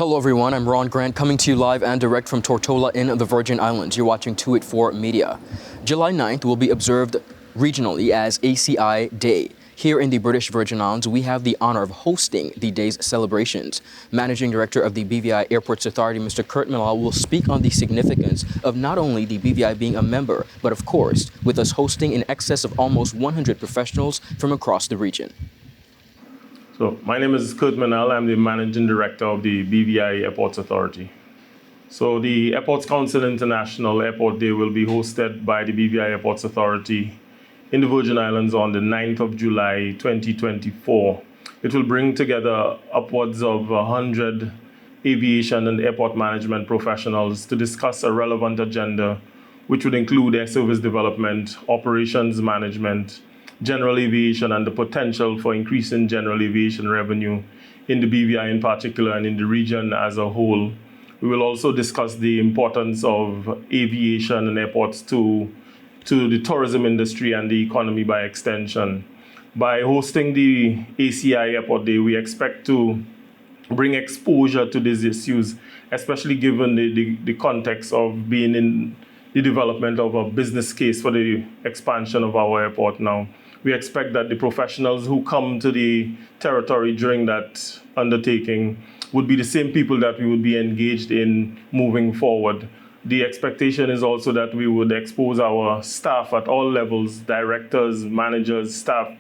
Hello everyone, I'm Ron Grant coming to you live and direct from Tortola in the Virgin Islands. You're watching 284 Media. July 9th will be observed regionally as ACI Day. Here in the British Virgin Islands, we have the honor of hosting the day's celebrations. Managing Director of the BVIAA Airports Authority, Mr. Kurt Milal, will speak on the significance of not only the BVI being a member, but of course, with us hosting in excess of almost 100 professionals from across the region. So my name is Kurt Milal. I'm the Managing Director of the BVIAA Airports Authority. So the Airports Council International Airport Day will be hosted by the BVIAA Airports Authority in the Virgin Islands on the 9th of July 2024. It will bring together upwards of 100 aviation and airport management professionals to discuss a relevant agenda, which would include air service development, operations management, general aviation, and the potential for increasing general aviation revenue in the BVI in particular and in the region as a whole. We will also discuss the importance of aviation and airports to the tourism industry and the economy by extension. By hosting the ACI Airport Day, we expect to bring exposure to these issues, especially given the context of being in the development of a business case for the expansion of our airport now. We expect that the professionals who come to the territory during that undertaking would be the same people that we would be engaged in moving forward. The expectation is also that we would expose our staff at all levels, directors, managers, staff,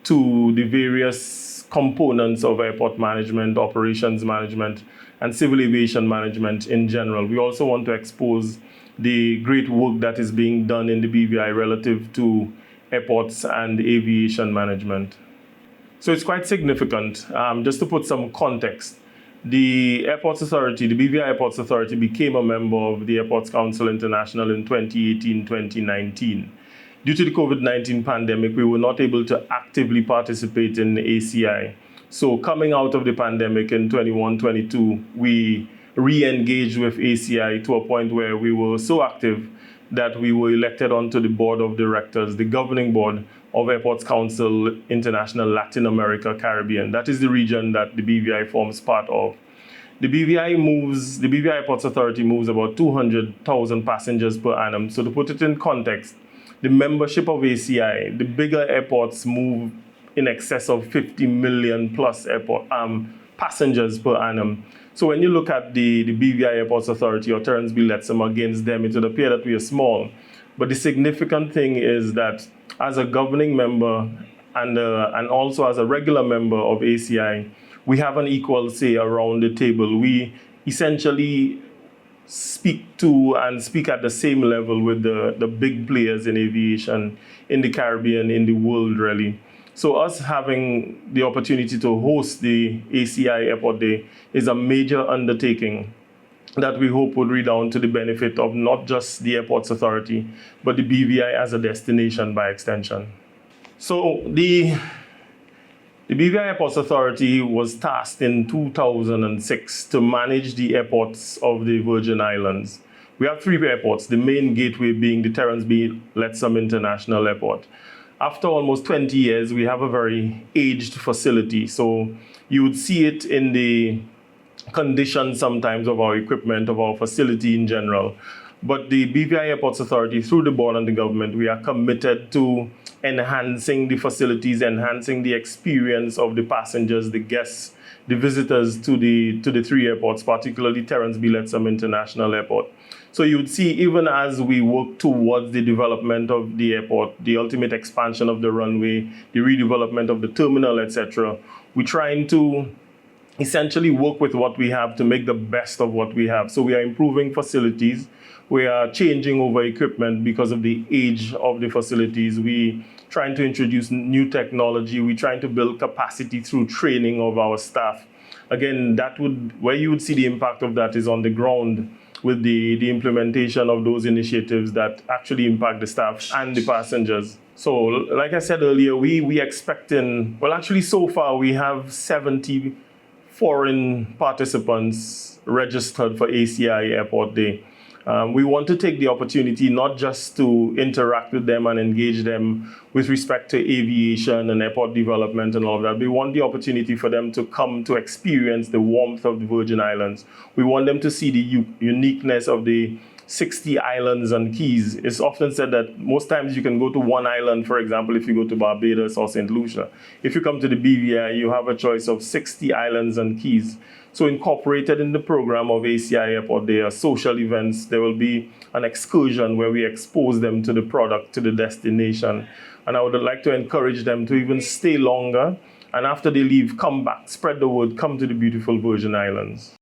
to the various components of airport management, operations management, and civil aviation management in general. We also want to expose the great work that is being done in the BVI relative to airports and aviation management. So it's quite significant. Just to put some context, the Airports Authority, the BVI Airports Authority, became a member of the Airports Council International in 2018-2019. Due to the COVID-19 pandemic, we were not able to actively participate in the ACI. So coming out of the pandemic in 21-22, we re-engaged with ACI to a point where we were so active that we were elected onto the board of directors, the governing board of Airports Council International Latin America Caribbean. That is the region that the BVI forms part of. The BVI Airports Authority moves about 200,000 passengers per annum. So to put it in context, the membership of ACI, the bigger airports move in excess of 50 million plus passengers per annum. So when you look at the BVI Airports Authority or Terence B. Lettsome against them, it would appear that we are small. But the significant thing is that as a governing member and also as a regular member of ACI, we have an equal say around the table. We essentially speak to and speak at the same level with the big players in aviation, in the Caribbean, in the world really. So us having the opportunity to host the ACI Airport Day is a major undertaking that we hope would redound to the benefit of not just the Airports Authority, but the BVI as a destination by extension. So the BVI Airports Authority was tasked in 2006 to manage the airports of the Virgin Islands. We have 3 airports, the main gateway being the Terence B. Lettsome International Airport. After almost 20 years, we have a very aged facility. So you would see it in the condition sometimes of our equipment, of our facility in general. But the BVI Airports Authority, through the board and the government, we are committed to enhancing the facilities, enhancing the experience of the passengers, the guests, the visitors to the 3 airports, particularly Terence B. Lettsome International Airport. So you would see, even as we work towards the development of the airport, the ultimate expansion of the runway, the redevelopment of the terminal, etc., we're trying to essentially work with what we have to make the best of what we have. So we are improving facilities. We are changing over equipment because of the age of the facilities. We trying to introduce new technology. We're trying to build capacity through training of our staff. Again, where you would see the impact of that is on the ground with the implementation of those initiatives that actually impact the staff and the passengers. So like I said earlier, we expecting, well actually so far we have 70 foreign participants registered for ACI Airport Day. We want to take the opportunity not just to interact with them and engage them with respect to aviation and airport development and all of that. We want the opportunity for them to come to experience the warmth of the Virgin Islands. We want them to see the uniqueness of the 60 islands and keys. It's often said that most times you can go to one island, for example, if you go to Barbados or St. Lucia. If you come to the BVIAA, you have a choice of 60 islands and keys. So incorporated in the program of ACI Airport, there are social events. There will be an excursion where we expose them to the product, to the destination. And I would like to encourage them to even stay longer. And after they leave, come back, spread the word, come to the beautiful Virgin Islands.